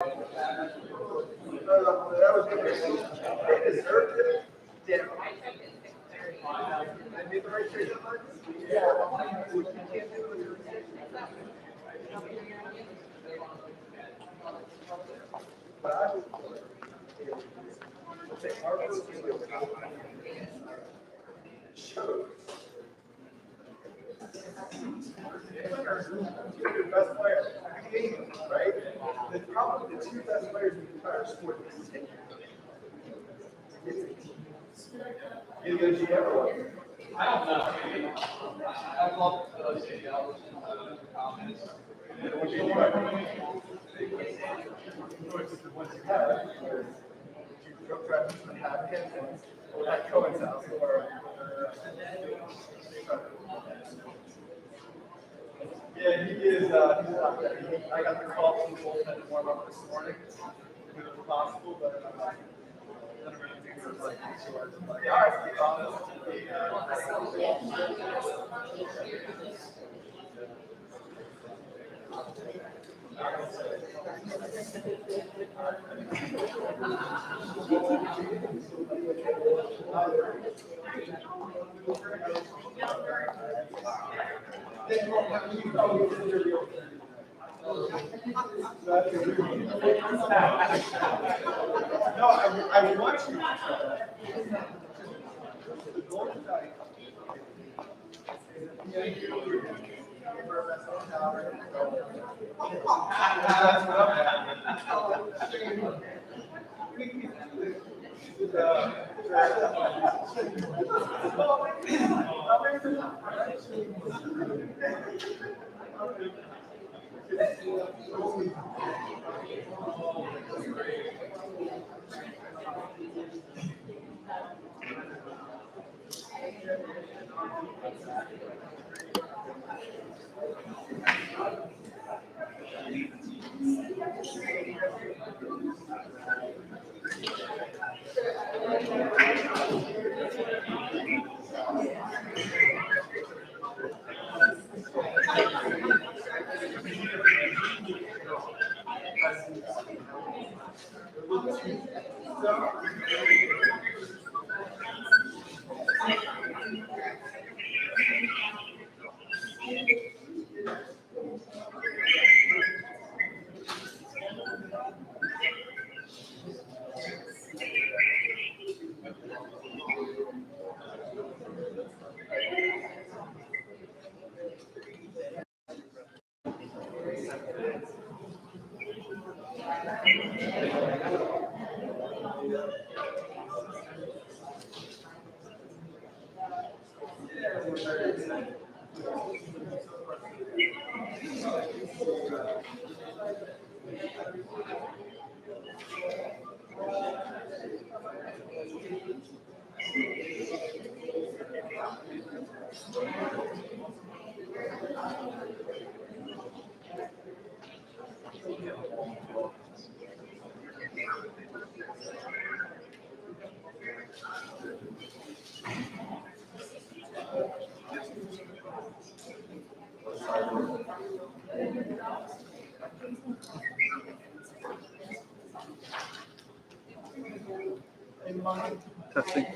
That was good. They deserved it. Yeah. They made the right trade. But I would say Harvard shows your best player, right? The problem with the two best players in the entire sport is you go GM or what? I don't know. I love those comments. What you want? Once you have it, you go try to have him at Cohen's house or. Yeah, he is. He's out there. I got the call from the bullpen warm up this morning. If it was possible, but I don't really think it was like 2 hours. Yeah, all right, keep on. No, I want you. The goal is that Testing.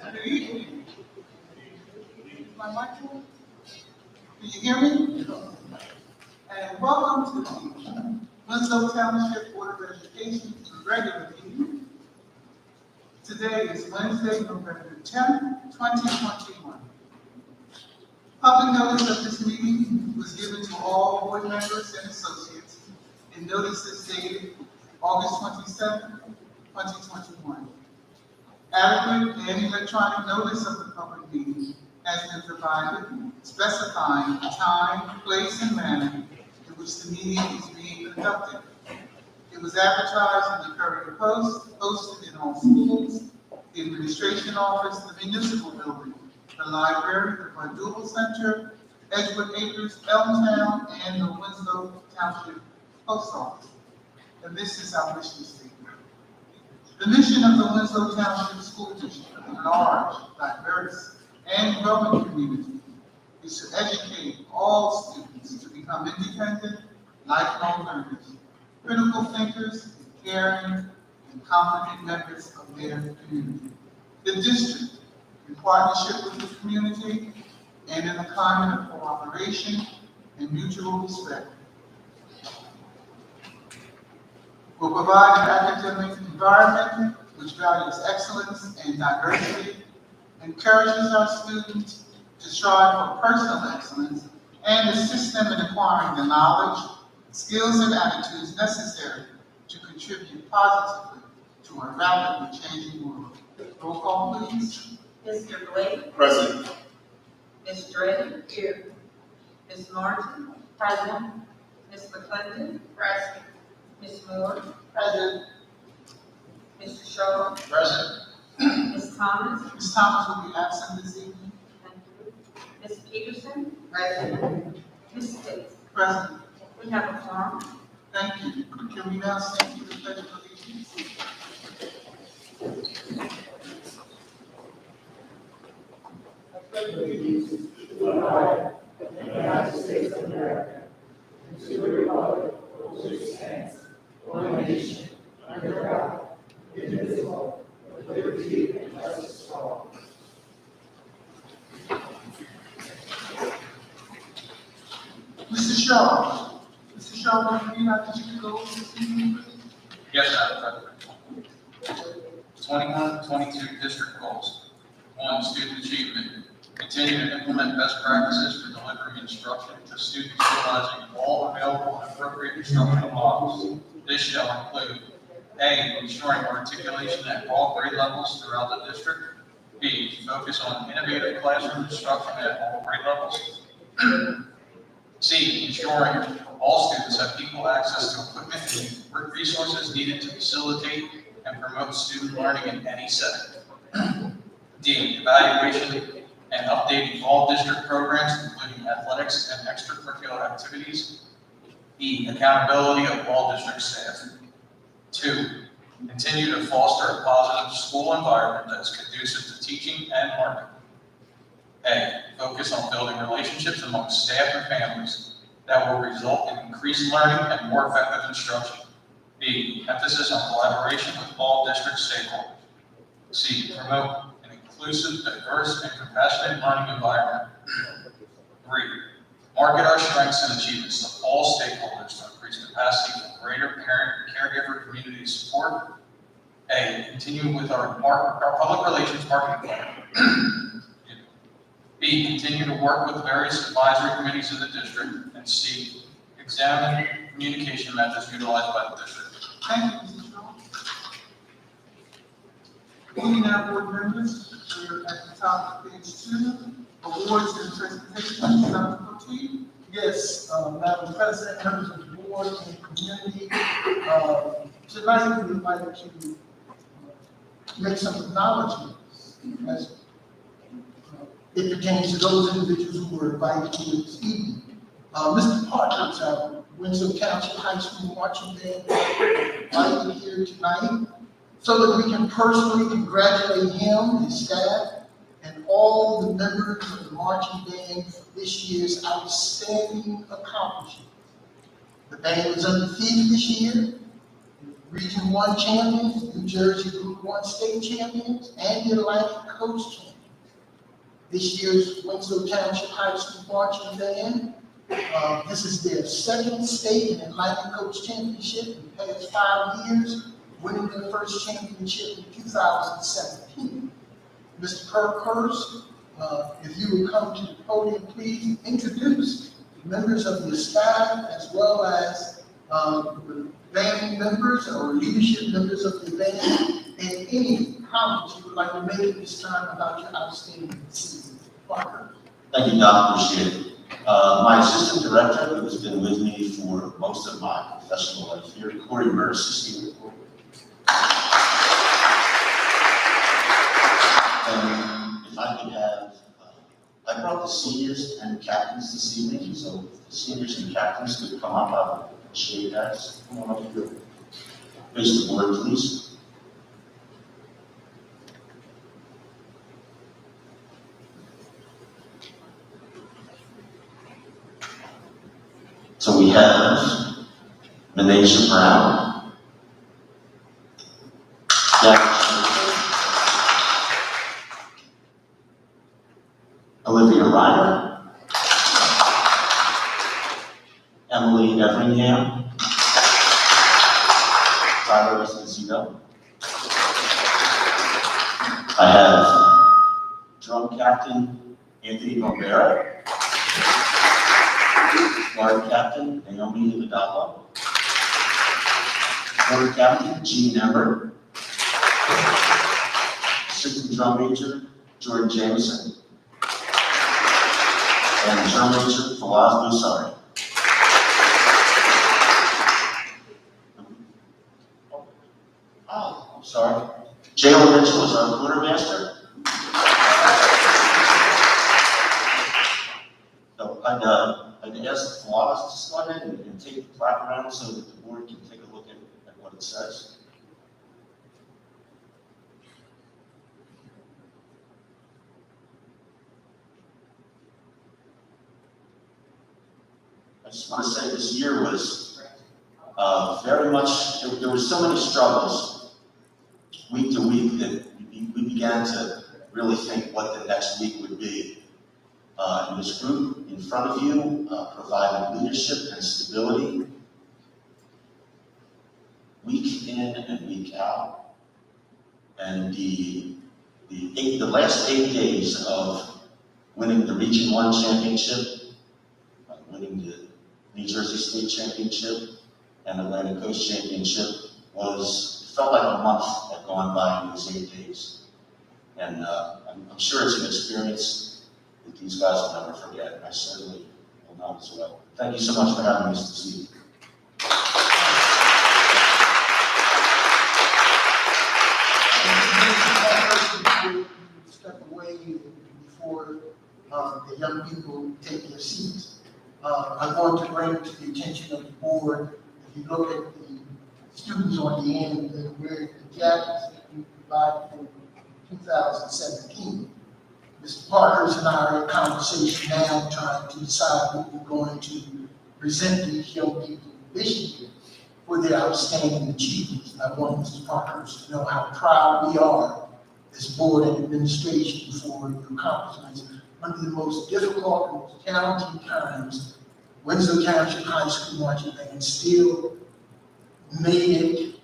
Good evening. My mic, can you hear me? And welcome to the Winslow Township Board of Education's regular meeting. Today is Wednesday, November 10th, 2021. Public notice of this meeting was given to all board members and associates in notices dated August 27th, 2021. Adequate and electronic notice of the public meeting has been provided, specifying the time, place, and manner in which the meeting is being conducted. It was advertised in the Courier Post, posted in all schools, the administration office, the municipal building, the library, the Quadruple Center, Edgewood Acres, Elmtown, and the Winslow Township Post Office. And this is our mission statement. The mission of the Winslow Township School District, a large, diverse, and growing community, is to educate all students to become independent, lifelong learners, critical thinkers, caring, and confident members of their community. The district, in partnership with the community and in a climate of cooperation and mutual respect, will provide an academic environment which values excellence and diversity, encourages our students to strive for personal excellence, and assist them in acquiring the knowledge, skills, and attitudes necessary to contribute positively to our rapidly changing world. Roll call, please. Mr. Blake. Present. Ms. Drake. Here. Ms. Martin. Present. Ms. McClendon. Present. Ms. Moore. Present. Mr. Shaw. Present. Ms. Thomas. Ms. Thomas will be absent this evening. Thank you. Ms. Peterson. Present. Ms. Sticks. Present. We have a quorum. Thank you. Can we now sing to the pledge of allegiance? United States of America, and to the republic for which it stands, one nation, under God, indivisible, with liberty and justice for all. Mr. Shaw. Mr. Shaw, will you read out the chicken goals this evening, please? Yes, Madam President. 21-22 district goals. 1, student achievement. Continue to implement best practices for delivering instruction to students utilizing all available and appropriate instructional models. This shall include A, ensuring articulation at all grade levels throughout the district. B, focus on innovative classroom instruction at all grade levels. C, ensuring all students have equal access to equipment and resources needed to facilitate and promote student learning in any setting. D, evaluation and updating all district programs, including athletics and extracurricular activities. E, accountability of all district staff. 2, continue to foster a positive school environment that is conducive to teaching and learning. A, focus on building relationships among staff and families that will result in increased learning and more effective instruction. B, emphasis on collaboration with all district stakeholders. C, promote an inclusive, diverse, and compassionate learning environment. 3, market our strengths and achievements to all stakeholders to increase capacity for greater parent and caregiver community support. A, continue with our public relations marketing plan. B, continue to work with various advisory committees of the district. And C, examine communication methods utilized by the district. Thank you, Mr. Shaw. Moving now, board members, we're at the top of page 2, awards and presentations, Dr. Potteet. Yes, Madam President, members of the board and community, tonight we would like to make some acknowledgements as it pertains to those individuals who were invited to this evening. Mr. Partridge, our Winslow Township High School marching band, invited here tonight so that we can personally congratulate him, his staff, and all the members of the marching band for this year's outstanding accomplishment. The band was undefeated this year, Region 1 champions, New Jersey Group 1 state champions, and the Atlantic Coast champions. This year's Winslow Township High School marching band, this is their second state and Atlantic Coast championship in the past 5 years, winning their first championship in 2017. Mr. Kirkhurst, if you would come to the podium, please introduce members of your staff as well as the band members or leadership members of the band, and any comments you would like to make at this time about your outstanding season. Parker. Thank you, Doc. Appreciate it. My assistant director, who has been with me for most of my professional life here, Corey Merce, is here. And if I could have, I brought the seniors and captains this evening, so if the seniors and captains could come up, I would appreciate you guys. Come on up here. Face the board, please. So we have Manisha Brown, Olivia Ryder, Emily Everingham, Tyler Esposito. I have drum captain Anthony Bombera. Guard Captain Naomi Vidal, Guard Captain Gene Ember, Assistant Drum Major Jordan Jameson, and Drum Major Fawaz Busari. Oh, I'm sorry. Jalen Mitchell is our quartermaster. So I'd ask Fawaz to go ahead and take the plaque around so that the board can take a look at what it says. I just want to say this year was very much, there were so many struggles week to week that we began to really think what the next week would be. And this group in front of you provided leadership and stability week in and week out. And the last 8 days of winning the Region 1 championship, winning the New Jersey State Championship, and Atlantic Coast Championship felt like a month had gone by in those 8 days. And I'm sure it's an experience that these guys will never forget, and I certainly will not as well. Thank you so much for having us this evening. Step away before the young people take their seats. I want to bring to the attention of the board, if you look at the students on the end, they're wearing the jackets that we provided for 2017. Mr. Partners and I are in conversation now trying to decide what we're going to present these young people this year for their outstanding achievements. I want Mrs. Parkhurst to know how proud we are as board and administration for your accomplishments under the most difficult and most challenging times. Winslow Township High School marching band still made it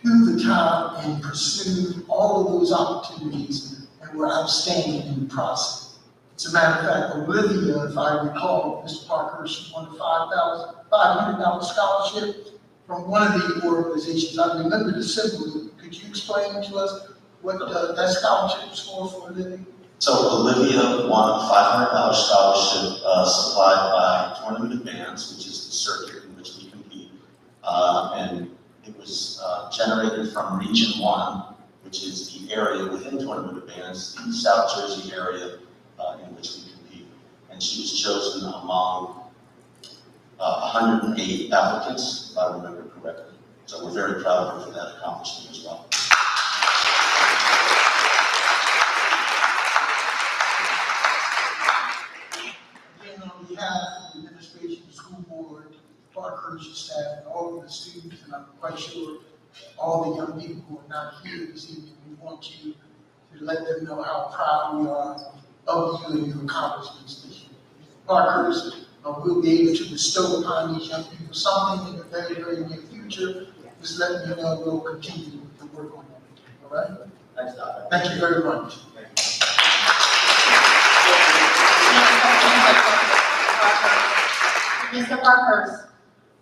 to the top and pursued all of those opportunities and were outstanding in the process. As a matter of fact, Olivia, if I recall, Mr. Parkhurst, she won a $500 scholarship from one of the organizations. I remember the symbol. Could you explain to us what that scholarship was for Olivia? So Olivia won a $500 scholarship supplied by Tournament of Bands, which is the circuit in which we compete. And it was generated from Region 1, which is the area within Tournament of Bands, the South Jersey area in which we compete. And she was chosen among 108 applicants, if I remember correctly. So we're very proud of her for that accomplishment as well. On behalf of the administration, the school board, Parkhurst staff, and all of the students, and I'm quite sure all the young people who are not here this evening, we want you to let them know how proud we are of you and your accomplishments this year. Parkhurst will be able to bestow upon these young people something in the very, very near future. Just let me know we'll continue to work on that. All right? Thanks, Doctor. Thank you very much. Mr. Parkhurst,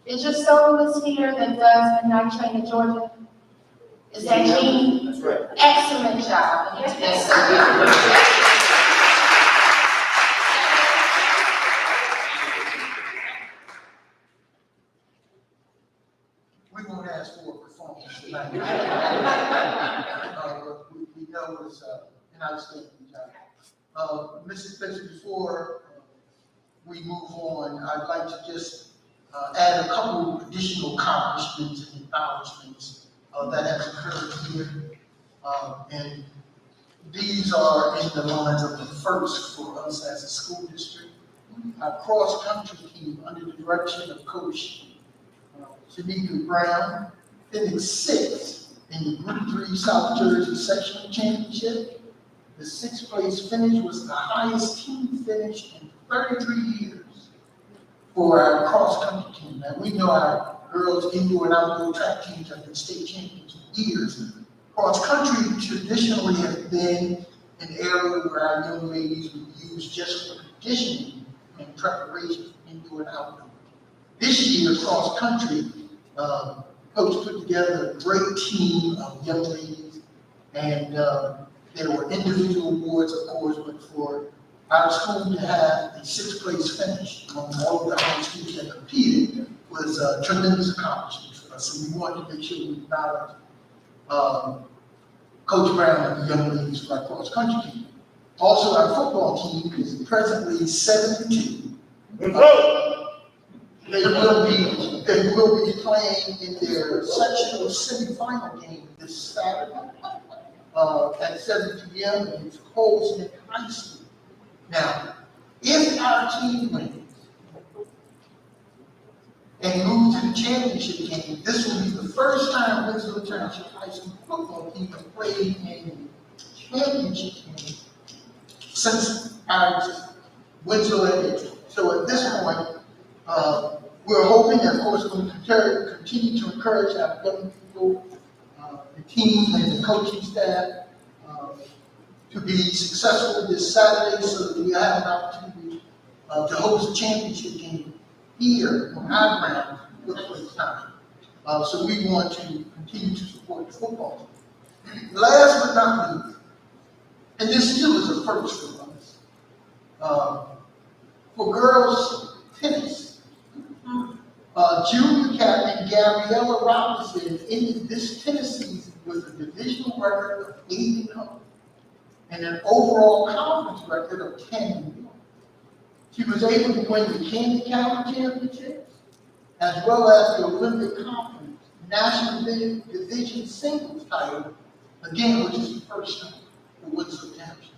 is your son was here that does midnight train to Georgia? Is that he? That's right. Excellent job. Yes, sir. We won't ask for a performance tonight. We know it's an outstanding job. Mrs. Fisher, before we move on, I'd like to just add a couple additional accomplishments and acknowledgments that have occurred here. And these are in the lines of the first for us as a school district. Our cross-country team, under the direction of Coach Shanika Brown, finished 6th in the Group 3 South Jersey Sectional Championship. The 6th place finish was the highest team finish in 33 years for our cross-country team. Now, we know our girls' indoor and outdoor track teams have been state champions for years. Cross-country traditionally has been an area where our young ladies would use just for conditioning and preparation for indoor and outdoor. This year, cross-country, Coach put together a great team of young ladies, and there were individual awards, of course, but for our school to have a 6th place finish among all of the high schools that competed was a tremendous accomplishment for us. So we wanted to make sure we acknowledge Coach Brown and the young ladies for our cross-country team. Also, our football team is presently 7-2. They will be playing in their sectional semifinal game this Saturday at 7 p.m. against Colson High School. Now, if our team wins and moves to the championship game, this will be the first time Winslow Township High School football team has played in a championship game since our Winslow entry. So at this point, we're hoping, and of course, we'll continue to encourage our young people, the team and the coaching staff to be successful this Saturday so that we have an opportunity to host a championship game here on our ground for the first time. So we want to continue to support the football team. Last but not least, and this still is a first for us, for girls tennis. Junior captain Gabriella Robinson ended this tennis season with a divisional record of 8-0 and an overall conference record of 10-1. She was able to win the Candy County Championships as well as the Olympic Conference National Division Singles title, again, which is the first time for Winslow Township.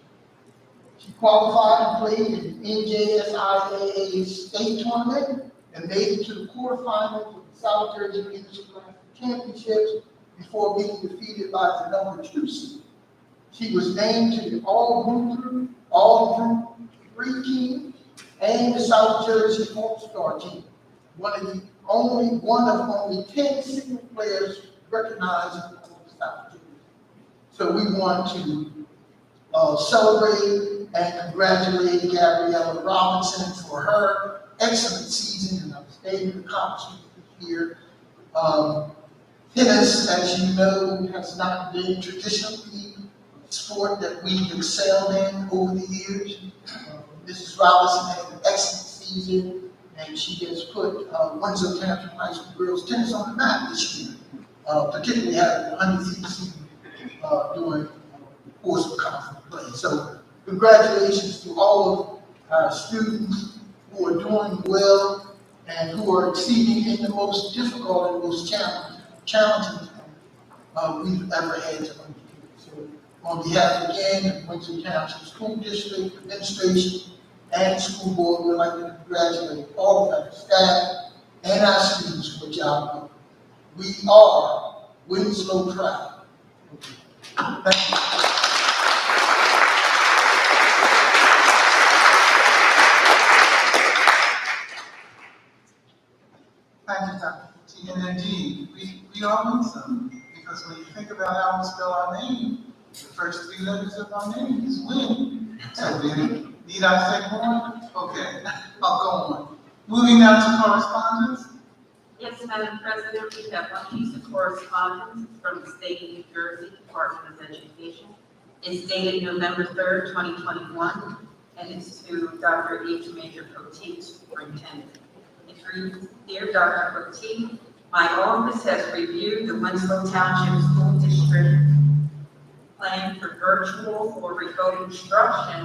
She qualified and played in the NJSIAA state tournament and made it to the quarterfinals of the South Jersey Leadership Class championships before being defeated by the number 2 seed. She was named to the all-group 3 team and the South Jersey All-Star team. One of only 10 single players recognized in the South Jersey. So we want to celebrate and congratulate Gabriella Robinson for her excellent season and outstanding accomplishments this year. Tennis, as you know, has not been traditionally a sport that we've excelled in over the years. Mrs. Robinson had an excellent season, and she has put Winslow Township High School girls tennis on the map this year, particularly having the undefeated season during the course of conference play. So congratulations to all of our students who are doing well and who are exceeding in the most difficult and most challenging we've ever had to undertake. So on behalf again of Winslow Township School District Administration and the school board, we'd like to congratulate all of our staff and our students for a job well. We are Winslow proud. Thank you. Thank you, Dr. T. And indeed, we are Winslow, because when you think about how we spell our name, the first 3 letters of our name is Win. So then, need I say more? Okay, I'll go on. Moving now to correspondence. Yes, Madam President, we have one piece of correspondence from the State of New Jersey Department of Education. It's dated November 3rd, 2021, and it's to Dr. H. Major Poteet, Superintendent. It reads, Dear Dr. Poteet, my office has reviewed the Winslow Township School District plan for virtual or remote instruction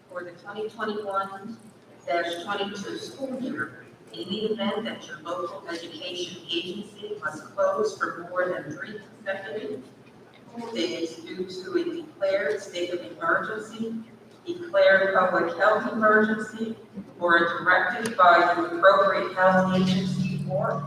for the 2021-22 school year. In the event that your local education agency must close for more than 3 consecutive days due to a declared state of emergency, declared public health emergency, or a directive by the appropriate health agency or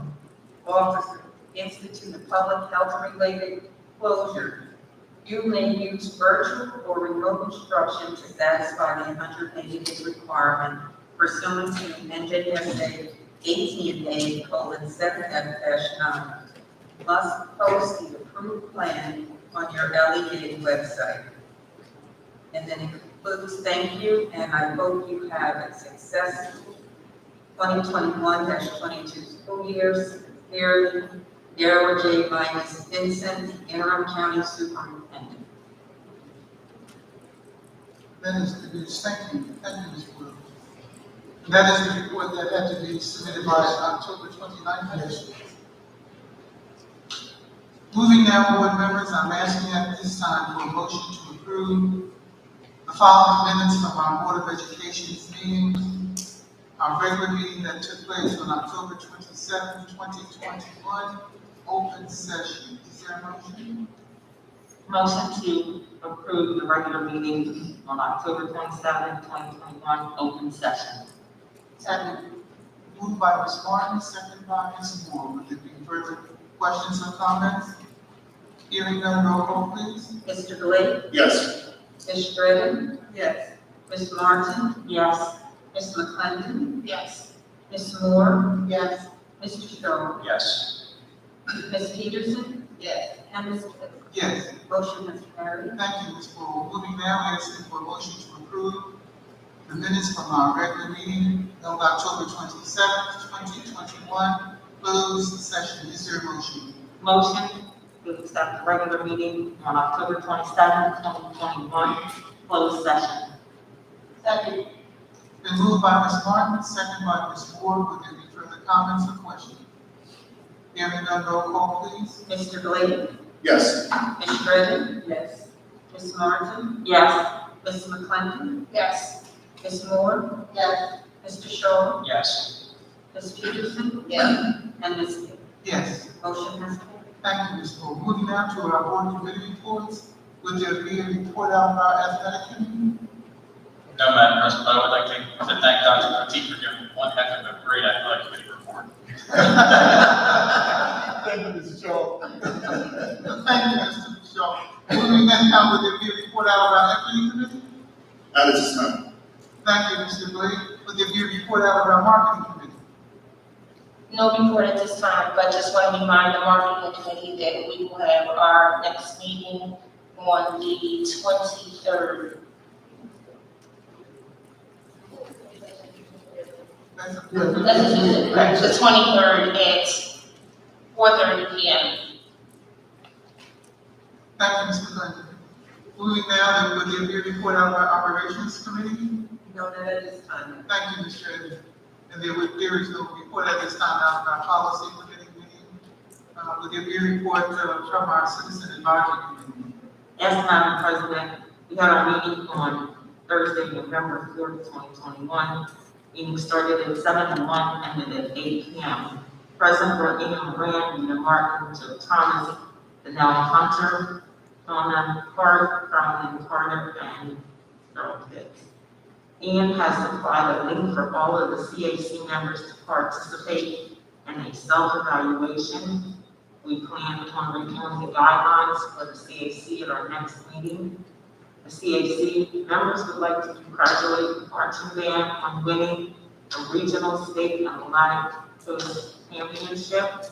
officer institute a public health-related closure, you may use virtual or remote instruction to satisfy the 180-day requirement pursuant to NJSA 18A:7F-9. Must post the approved plan on your LEA website. And then it concludes, thank you, and I hope you have a successful 2021-22 school year. Sincerely, Darrell J. Minus Vincent, Interim County Superintendent. That is the news. Thank you, Ms. Blue. That is the report that had to be submitted by October 29th. Yes. Moving now, board members, I'm asking at this time for a motion to approve the following minutes from our Board of Education's meeting, our regular meeting that took place on October 27, 2021, open session. Is there a motion? Motion to approve the regular meeting on October 27, 2021, open session. Second. Moved by Ms. Martin, seconded by Ms. Moore. Would there be further questions or comments? Hearing none, roll call, please. Mr. Blake? Yes. Ms. Shredden? Yes. Ms. Martin? Yes. Ms. McClendon? Yes. Ms. Moore? Yes. Mr. Shaw? Yes. Ms. Peterson? Yes. And Ms. Pittman? Yes. Motion has carried. Thank you, Ms. Moore. Moving now, asking for a motion to approve the minutes from our regular meeting held October 27th, 2021, closed session. Is there a motion? Motion to accept the regular meeting on October 27, 2021, closed session. Second. Been moved by Ms. Martin, seconded by Ms. Moore. Would there be further comments or questions? Hearing none, roll call, please. Mr. Blake? Yes. Ms. Shredden? Yes. Ms. Martin? Yes. Ms. McClendon? Yes. Ms. Moore? Yes. Mr. Shaw? Yes. Ms. Peterson? Yes. And Ms. Pittman? Yes. Motion has carried. Thank you, Ms. Moore. Moving now to our board committee reports. Would there be a report out of our athletic committee? No, Madam President, I would like to thank Dr. Poteet for giving one heck of a great athletic committee report. Thank Superintendent is Shaw. Thank you, Mr. Shaw. Moving now, would there be a report out of our equity committee? At this time. Thank you, Mr. Blake. Would there be a report out of our marketing committee? No report at this time, but just want to remind the marketing committee that we will have our next meeting on the 23rd. That's a- The 23rd at 4:30 p.m. Thank you, Mr. Clinton. Moving now, would there be a report out of our operations committee? No, not at this time. Thank you, Mr. Eddy. And there is no report at this time out of our policy committee meeting. Would there be a report from our citizen advisory committee? Yes, Madam President, we had our meeting on Thursday, November 4th, 2021. Meeting started at 7 and 1, ended at 8 p.m. Present were Amy Moran, Nina Martin, Joe Thomas, Danelle Hunter, Donna Hart, Carolyn Carter, and Earl Pitts. Ian has supplied a link for all of the CAC members to participate in a self-evaluation. We plan on reviewing the guidelines for the CAC at our next meeting. The CAC members would like to congratulate the marching band on winning the regional, state, and Atlantic Coast Championship.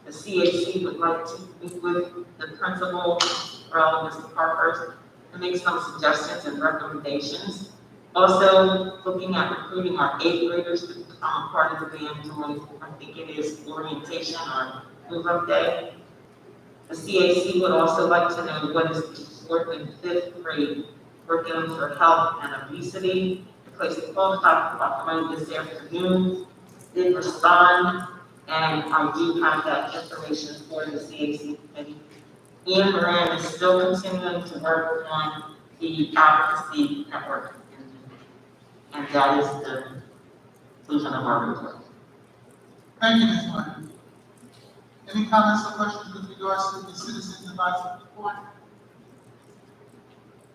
The CAC would like to meet with the principal, Earl, Mr. Parker, to make some suggestions and recommendations. Also, looking at recruiting our 8th graders to become part of the band during, I think it is orientation or move-up day. The CAC would also like to know what is the 4th and 5th grade curriculum for health and obesity. The place to call Dr. this afternoon did respond, and I do have that information for the CAC committee. Ian Moran is still continuing to work on the advocacy network, and that is the conclusion of our report. Thank you, Ms. Martin. Any comments or questions with regards to the citizens advisory report?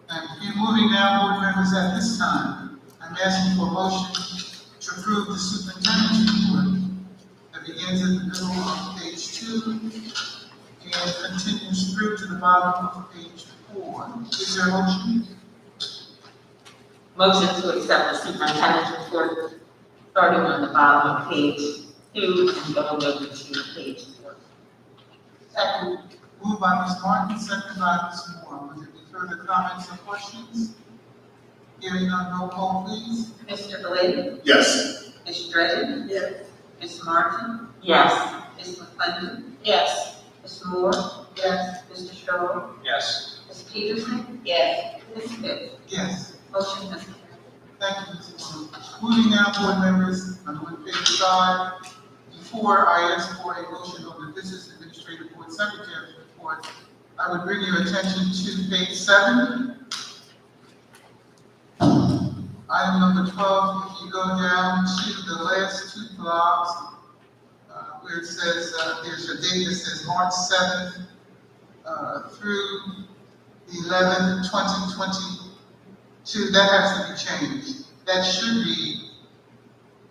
Thank you. Moving now, board members, at this time, I'm asking for a motion to approve the superintendent's report that begins at the middle of page 2 and continues through to the bottom of page 4. Is there a motion? Motion to accept the superintendent's report, starting on the bottom of page 2 and going over to page 4. Second. Moved by Ms. Martin, second by Ms. Moore. Would there be further comments or questions? Hearing none, roll call, please. Mr. Galais, Yes. Ms. Dredden, Yes. Ms. Martin, Yes. Ms. McClendon, Yes. Ms. Moore, Yes. Mr. Shaw, Yes. Ms. Peterson, Yes. Ms. Pitts. Yes. Motion has carried. Thank you, Ms. Moore. Moving now, board members, I'm on page 5. Before I ask for a motion on the Business Administrative Board Secretary's report, I would bring your attention to page 7. Item number 12, if you go down to the last 2 blocks, where it says, there's a date that says March 7th through the 11th, 2022, that has to be changed. That should be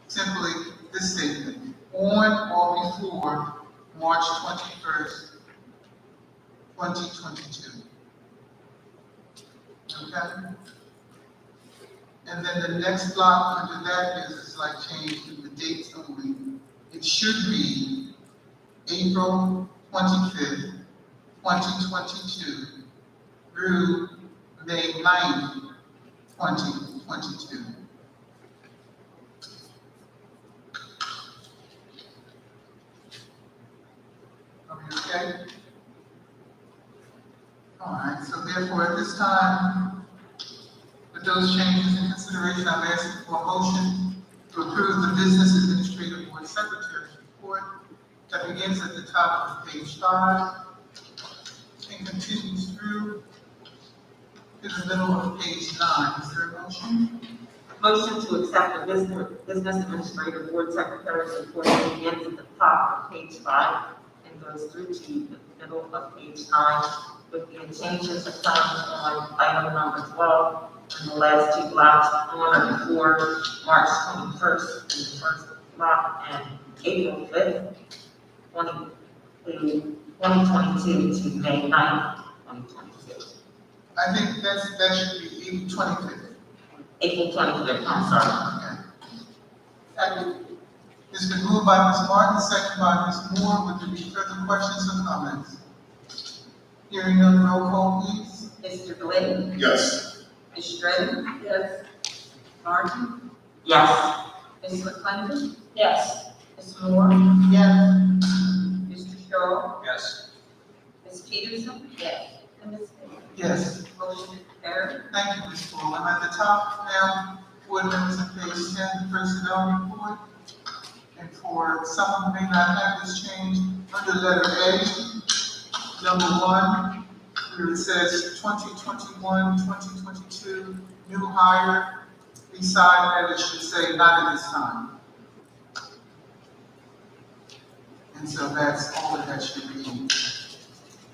simply this statement, on or before March 21st, 2022. Okay? And then the next block under that is a slight change to the dates only. It should be April 25th, 2022 through May 9th, 2022. Are we okay? All right, so therefore at this time, with those changes in consideration, I'm asking for a motion to approve the Business Administrative Board Secretary's report that begins at the top of page 5 and continues through to the middle of page 9. Is there a motion? Motion to accept the Business Administrative Board Secretary's report that begins at the top of page 5 and goes through to the middle of page 9 with the changes occurring on item number 12 and the last 2 blocks on or before March 21st in the first block and April 5th, 2022 to May 9th, 2022. I think that should be April 25th. April 25th, I'm sorry. Okay. Second. It's been moved by Ms. Martin, second by Ms. Moore. Would there be further questions or comments? Hearing none, roll call, please. Mr. Glenn? Yes. Ms. Stratton? Yes. Martin? Yes. Ms. McClendon? Yes. Ms. Moore? Yes. Mr. Shaw? Yes. Ms. Peterson? Yes. And Ms. Bailey? Yes. Motion carried. Thank you, Ms. Paul. I'm at the top now, board members on page 10, the personnel report. And for someone who may not have this change, under letter A, number 1, where it says 2021, 2022, new hire, beside that it should say not at this time. And so that's all that should be.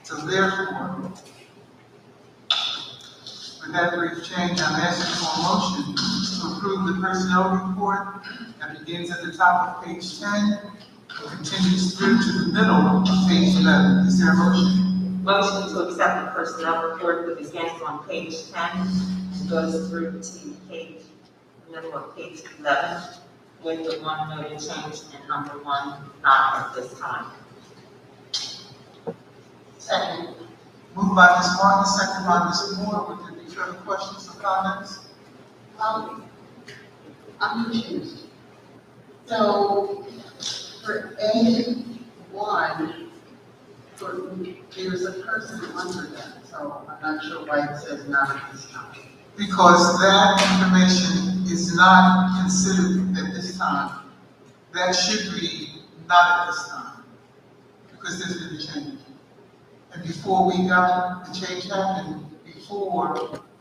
So therefore, with that brief change, I'm asking for a motion to approve the personnel report that begins at the top of page 10 and continues through to the middle of page 11. Is there a motion? Motion to accept the personnel report that begins on page 10 and goes through to page, the middle of page 11, with the one noted change in number 1, not at this time. Second. Moved by Ms. Martin, second by Ms. Moore. Would there be further questions or comments? I'm confused. So, for A1, there's a person under that, so I'm not sure why it says not at this time. Because that information is not considered at this time. That should read not at this time, because there's been a change. And before we got, the change happened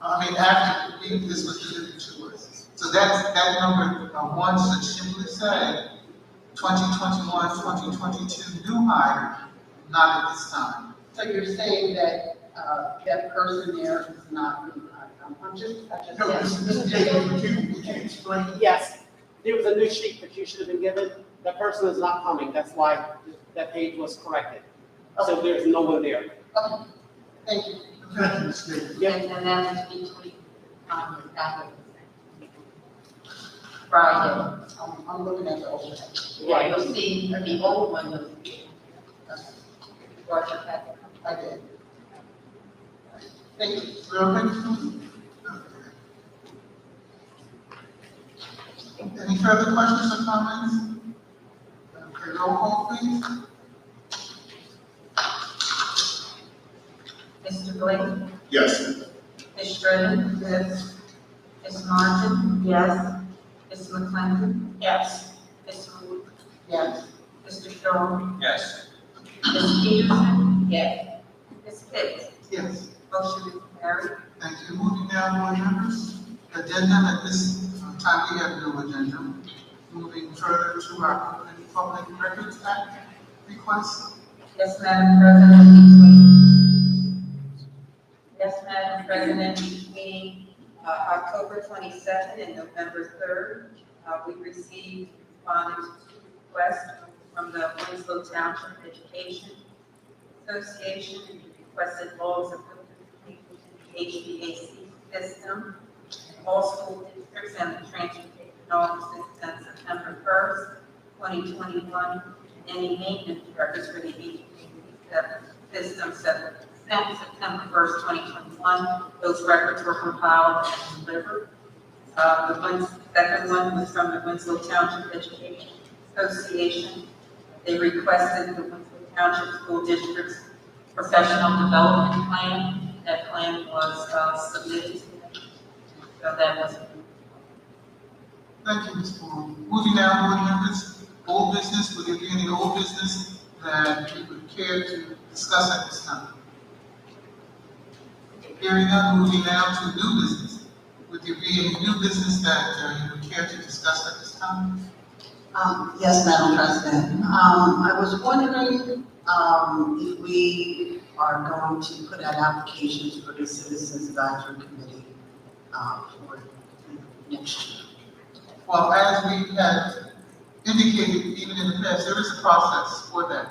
after this was delivered to us. So that number, 1 should simply say 2021, 2022 new hire, not at this time. So you're saying that, that person there is not, You can't explain. Yes, there was a new sheet that you should have been given. That person is not coming. That's why that page was corrected. So there's no one there. Okay, thank you. Thank you, Ms. Davis. And that is between, Friday. I'm looking at the old one. Yeah, you'll see the old one was Roger Patrick. I did. Thank you. Any further questions or comments? Okay, roll call, please. Mr. Glenn? Yes. Ms. Stratton? Yes. Ms. Martin? Yes. Ms. McClendon? Yes. Ms. Moore? Yes. Mr. Shaw? Yes. Ms. Peterson? Yes. Ms. Pitts? Yes. Motion is carried. Thank you. Moving down, board members. Addendum at this time, we have no addendum. Moving further to our Open Public Records Act request. Yes, Madam President. Yes, Madam President, between October 22nd and November 3rd, we received responded to requests from the Winslow Township Education Association, requested laws of the HVAC system, all school districts and the transportation offices since September 1st, 2021, and any maintenance records for the HVAC system since September 1st, 2021. Those records were compiled and delivered. The second one was from the Winslow Township Education Association. They requested the Winslow Township School District's professional development plan. That plan was submitted to them. So that was. Thank you, Ms. Moore. Moving down, board members, old business. Will there be any old business that you would care to discuss at this time? Hearing none, moving now to new business. Would there be any new business that you would care to discuss at this time? Yes, Madam President. I was wondering if we are going to put out applications for the Citizens Advisory Committee for next year. Well, as we have indicated even in the past, there is a process for that.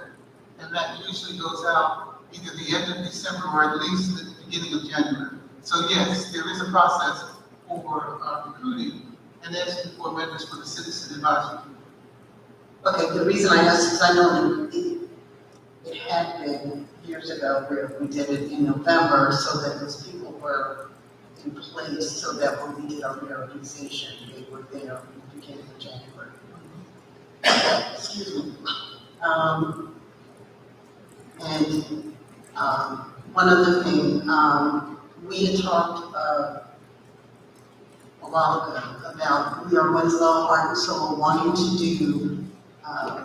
and that usually goes out either the end of December or at least the beginning of January. So yes, there is a process for recruiting and asking for members for the Citizen Advisory Group. Okay, the reason I asked is I know it had been years ago where we did it in November so that those people were in place so that when we did our reorganization, they were there in the beginning of January. Excuse me. One other thing, we had talked a while ago about we are Winslow, Heart and Soul wanting to do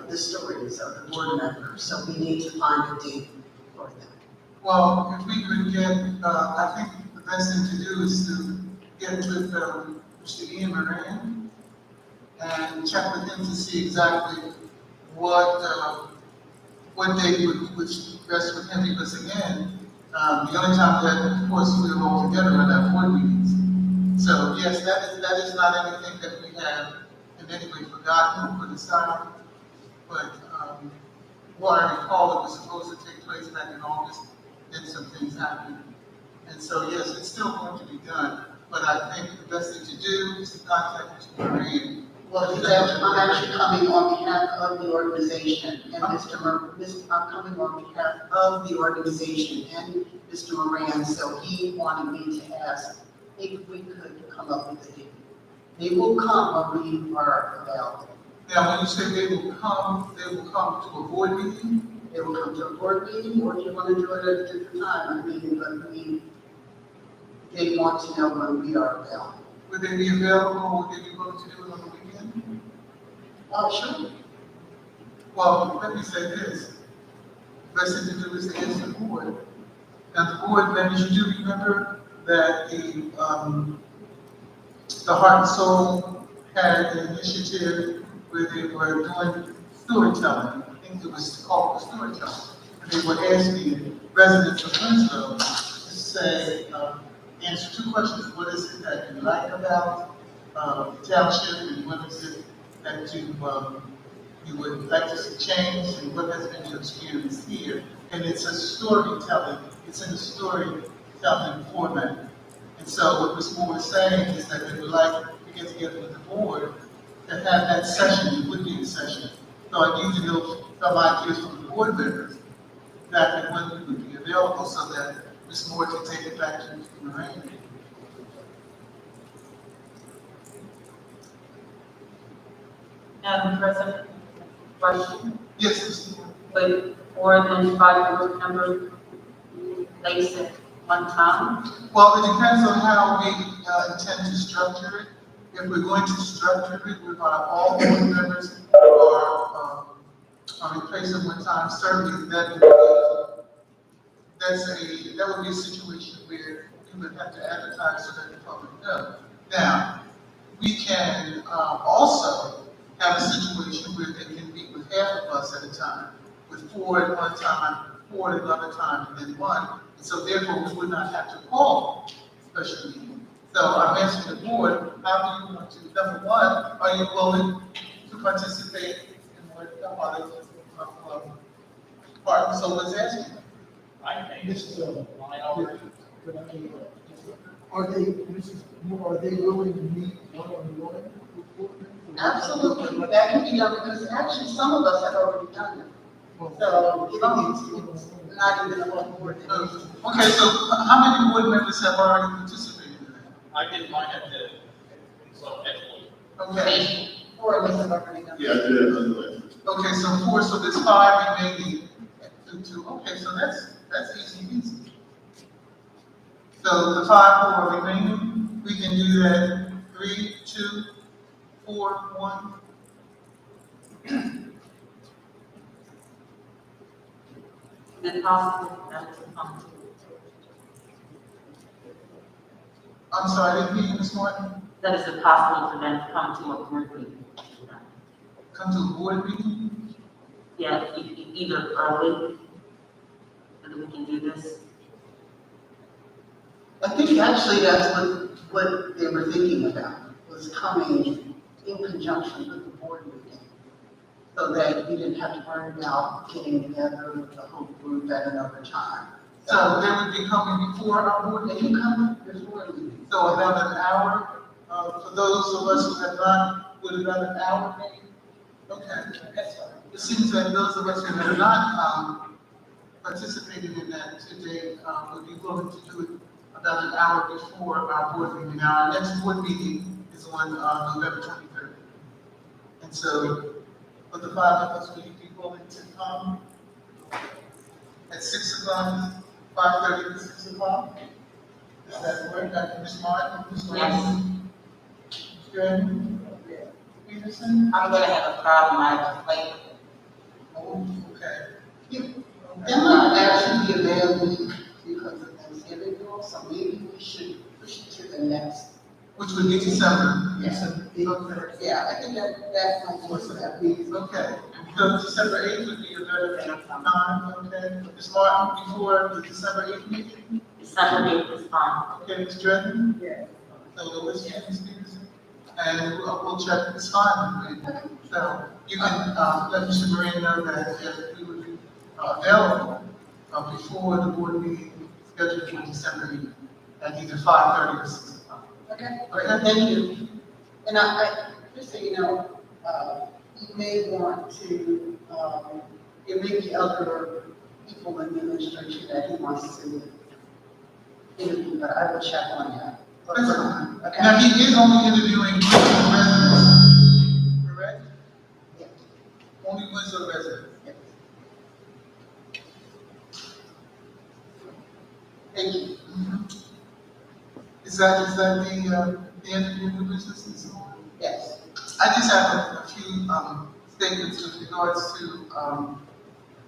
the stories of the board members, so we need to find a date for them. Well, if we could get, I think the best thing to do is to get with Mr. Ian Moran and check with him to see exactly what date would best with him, because again, the only time that, of course, we were all together at our board meetings. So yes, that is not anything that we have in any way forgotten or put aside, but what I recall, it was supposed to take place back in August, then some things happened. And so yes, it's still going to be done, but I think the best thing to do is to contact Mr. Moran. Well, I'm actually coming on behalf of the organization, and I'm coming on behalf of the organization and Mr. Moran, so he wanted me to ask if we could come up with a date. They will come when we are available. Now, when you say they will come to a board meeting? They will come to a board meeting, or if you want to do it at a different time, I mean, but they want to know when we are available. Would they be available, or would they be willing to do it on the weekend? Oh, sure. Well, let me say this. The best thing to do is to ask the board. Now, the board members, you do remember that the Heart and Soul had an initiative where they were doing storytelling. I think it was called storytelling. And they were asking residents of Winslow to say, answer 2 questions. What is it that you like about the township, and what is it that you would like to see change, and what has been your experience here? And it's a storytelling, it's in a storytelling format. And so what Ms. Moore is saying is that they would like to get together with the board to have that session. It would be a session. So I need to know some ideas from the board members that when we would be available so that Ms. Moore can take it back to Mr. Moran. Madam President, question, Yes, Mr. Moore. would 4 than 5 board members place at one time? Well, it depends on how we intend to structure it. If we're going to structure it whereby all board members are replaced at one time, certainly that would be a situation where we would have to advertise so that the public know. Now, we can also have a situation where they can meet with half of us at a time, with 4 at one time, 4 at another time, and then 1. And so therefore, we would not have to call special meeting. So I'm asking the board, how do you want to, number 1, are you willing to participate in what the Heart and Soul is asking? I think this is a minority, but I mean, are they, Mrs. Moore, are they willing to meet one-on-one? Absolutely, that can be done, because actually some of us have already done it. So, it's not even a whole board. Okay, so how many board members have already participated in that? I did mine at the, so actually. Okay, Or at least have already done it. Yeah, I did it under okay, so 4, so there's 5 remaining. Okay, so that's easy peasy. So the 5 who are remaining, we can do that 3, 2, 4, 1. Is it possible for them to come I'm sorry, I didn't hear you, Ms. Martin. that is it possible for them to come to a board meeting? Come to a board meeting. Yeah, either early, so that we can do this. I think actually that's what they were thinking about, was coming in conjunction with the board meeting. so that you didn't have to worry about getting together with the whole group at another time. So they would be coming before our board If meeting? you come before the meeting. So about an hour, for those of us who have not, would about an hour maybe? Okay. That's fine. It seems that those of us who have not, participated in that today, would be willing to do it about an hour before our board meeting. Now, our next board meeting is on, November 23rd. And so, for the five of us, would you be willing to come at 6 o'clock, 5:30 to 6 o'clock? Does that work? Ms. Martin, Ms. Martin? Good. Peterson? I'm gonna have a problem, I have a plane. Oh, okay. They might actually be available because of Thanksgiving, so maybe we should push it to the next. Which would be December. Yeah, I think that might work for that week. Okay, so December 8th would be a better time, okay? Ms. Martin, before the December 8th meeting? December 8th is fine. Okay, Ms. Dredden? Yeah. So Louis, Ms. Peterson? And we'll check, it's fine with me. So you can, let Mr. Moran know that if we would be available before the board meeting scheduled for December 8th at either 5:30 or 6 o'clock. Okay, great, thank you. And I, just so you know, you may want to, there may be other people in the administration that he wants to interview, but I will check on that. That's fine. Okay? Now, he is only interviewing Winslow residents, correct? Yeah. Only Winslow residents. Thank you. Is that the interview with business and so on? Yes. I just have a few statements with regards to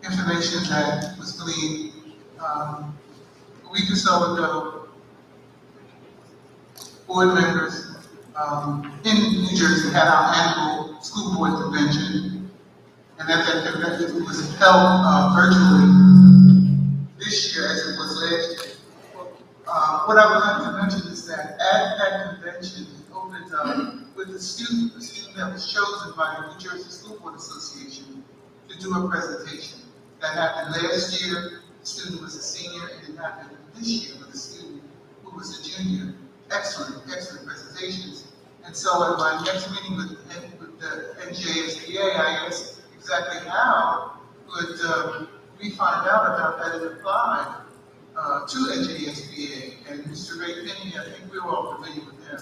information that was gleaned a week or so ago. Board members in New Jersey had our annual school board convention, and at that convention it was held virtually this year as it was last year. What I would like to mention is that at that convention, we opened up with a student that was chosen by the New Jersey School Board Association to do a presentation. That happened last year, the student was a senior, and it happened this year with a student who was a junior. Excellent, excellent presentations. And so at my next meeting with the NJSBA, I asked exactly how could we find out about that and apply to NJSBA. And Mr. Ray Finney, I think we're all familiar with him.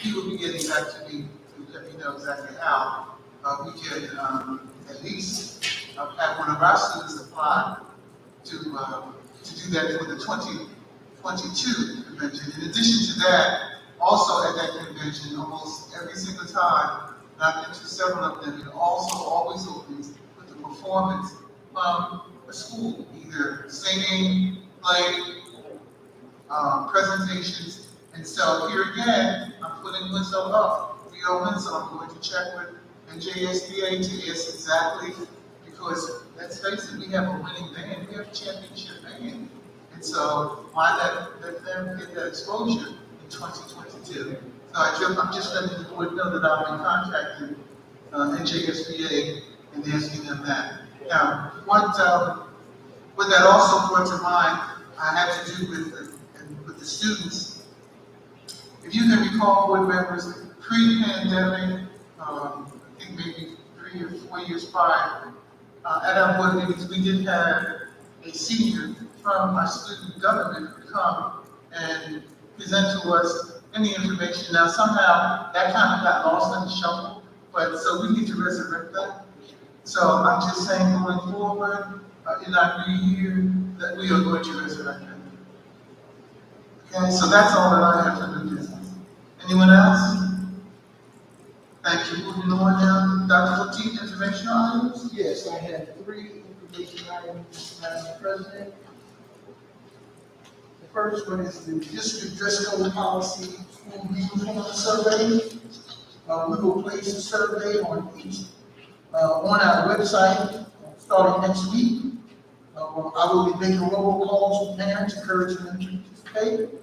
He will be getting back to me to let me know exactly how we can at least have one of our students apply to do that for the 2022 convention. In addition to that, also at that convention, almost every single time, and I've been to several of them, it also always opens with a performance from a school, either singing, play, presentations. And so here again, I'm putting Winslow up. We are Winslow. I'm going to check with NJSBA to ask exactly, because let's face it, we have a winning band, we have a championship band. And so why let them get that exposure in 2022? So I'm just letting the board know that I've been contacting NJSBA and asking them that. Now, what that also brought to mind, I had to do with the students. If you can recall, board members, pre-pandemic, I think maybe 3 or 4 years prior, at our board meetings, we did have a senior from our student government come and present to us any information. Now, somehow that kind of got lost in the shuffle, but so we need to resurrect that. So I'm just saying, going forward, in our new year, that we are going to resurrect that. Okay, so that's all that I have for new business. Anyone else? Thank you. Moving on now, Dr. Lateef, informational items? Yes, I have 3 information items, Madam President. The first one is the district dress code policy school uniform survey. We will place a survey on our website starting next week. I will be making robocalls with parents, encouraging them to participate.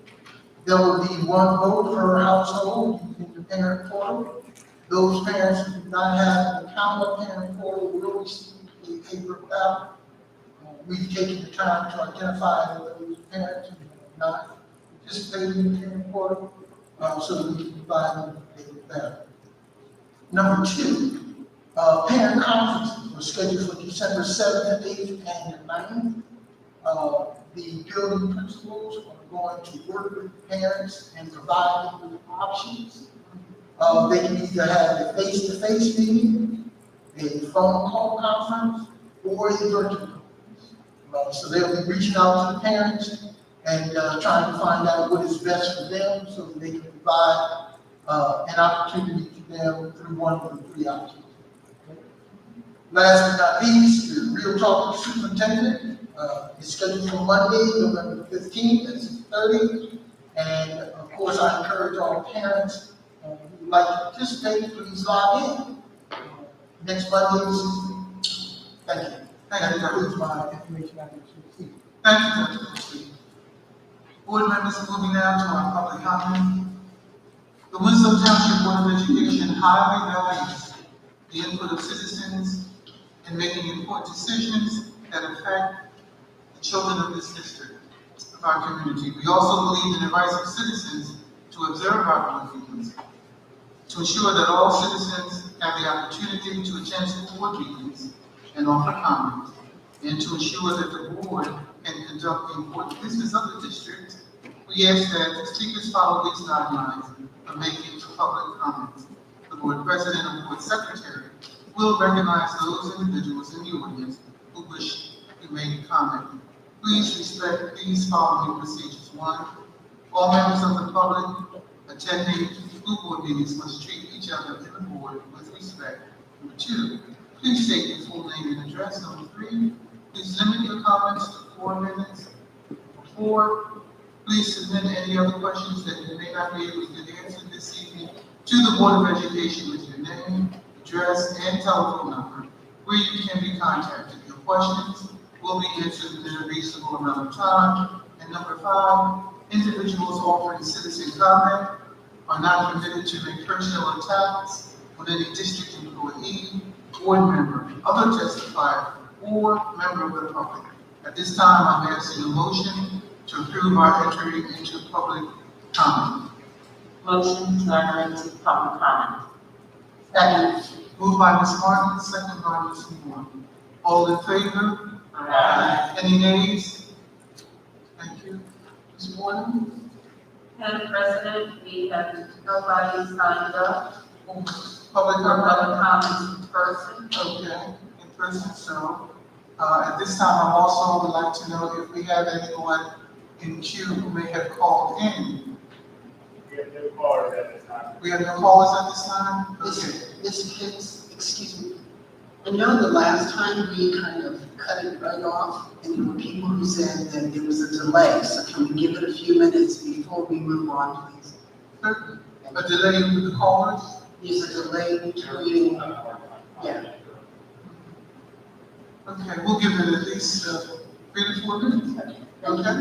There will be 1 vote per household using the parent portal. Those parents who do not have an account on parent portal will receive a paper ballot. We've taken the time to identify those parents who have not participated in the parent portal, so that we can provide them with a paper ballot. Number two, parent conferences are scheduled for December 7th, 8th, and 9th. The building principals are going to work with parents and provide them with options. They can either have a face-to-face meeting, a phone call conference, or a virtual conference. So they'll be reaching out to the parents and trying to find out what is best for them so that they can provide an opportunity to them through one of the three options. Last but not least, the Real Talk with Superintendent is scheduled for Monday, November 15th at 6:30. And of course, I encourage all parents who would like to participate, please log in. Next Monday is, thank you. That concludes my information I can receive. Thank you, Dr. Christie. Board members, moving now to our public comment. The Winslow Township Board of Education highly values the input of citizens in making important decisions that affect the children of this district, of our community. We also believe in the rights of citizens to observe our board meetings, to ensure that all citizens have the opportunity to attend school board meetings and offer comments, and to ensure that the board can conduct the important business of the district. We ask that the speakers follow these guidelines for making public comments. The board president and board secretary will recognize those individuals in the audience who wish to make a comment. Please respect these following procedures. 1, all members of the public attending school board meetings must treat each other in the board with respect. Number 2, please state your full name and address. Number 3, please limit your comments to 4 minutes. 4, please submit any other questions that you may not be able to get answered this evening to the Board of Education with your name, address, and telephone number, where you can be contacted. Your questions will be answered within a reasonable amount of time. And number 5, individuals offering citizen comment are not permitted to make personal attacks on any district employee, board member, other testifier, or member of the public. At this time, I'm asking a motion to approve our entry into public comment. Motion to enter into public comment. Second. Moved by Ms. Martin, second by Ms. Moore. All in favor? Aye. Any nays? Thank you. Ms. Morgan? Madam President, we have nobody signed up Public for comment? public comments in person. Okay, in person, so, at this time, I also would like to know if we have anyone in queue who may have called in. We have no callers at this time. We have no callers at this time? Okay. Ms. Hicks, excuse me. I know the last time we kind of cut it right off, and there were people who said that there was a delay, so can we give it a few minutes before we move on, please? A delay with the callers? There's a delay between, yeah. Okay, we'll give it at least 3 to 4 minutes. Okay?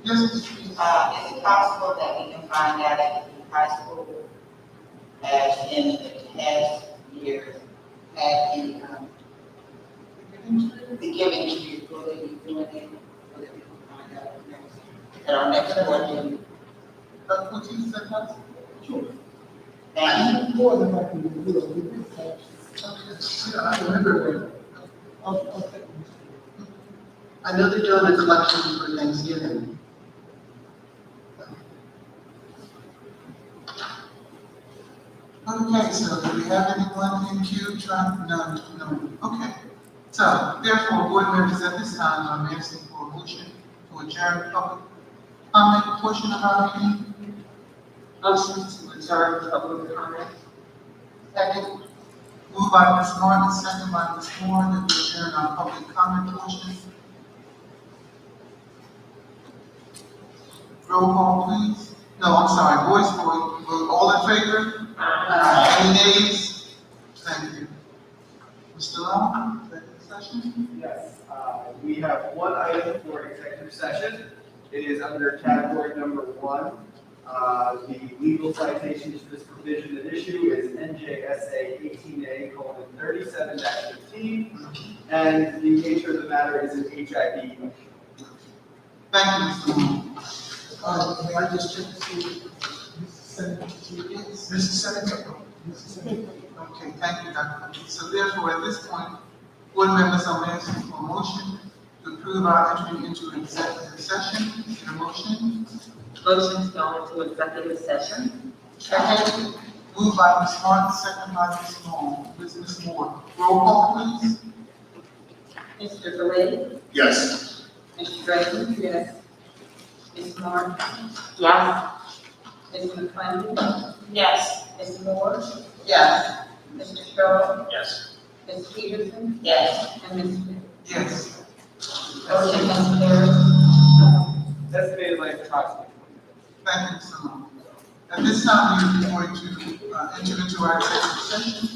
Yes, Mr. Peters. Is it possible that we can find out if the high school has in the past years had the giving to you, will they be doing it? Will they be find out at our next board meeting? Dr. Ortiz, said that? Thank you. More than likely, we will, we did have. Yeah, I remember. Okay. I know they're doing a collection for Thanksgiving. Okay, so do we have anyone in queue trying? No. Okay. So therefore, board members, at this time, I'm asking for a motion to adjourn the public comment portion of our meeting. Motion to adjourn public comment. Second. Moved by Ms. Martin, second by Ms. Moore, that we adjourn our public comment portion. Roll call, please. No, I'm sorry, voice vote. All in favor? Any nays? Thank you. Mr. Long, executive session? Yes, we have one item for executive session. It is under category number 1. The legal citation to this provision at issue is NJSA 18A:37-15, and the nature of the matter is an HIV. Thank you, Mr. Long. May I just check to see, Mr. Senator? Mr. Senator? Okay, thank you, Dr. Ortiz. So therefore, at this point, board members, I'm asking for a motion to approve our entry into executive session. Is there a motion? Motion to go into executive session. Second. Moved by Ms. Martin, second by Ms. Moore. Roll call, please. Mr. Galais, Yes. Mr. Drayton. Yes. Ms. Martin, Yes. Ms. McClendon, Yes. Ms. Moore, Yes. Mr. Strong, Yes. Ms. Peterson, Yes. and Ms. Smith. Yes. Motion has carried. Estimated length approximately 20 minutes. Thank you, Mr. Long. At this time, we are going to enter into our executive session.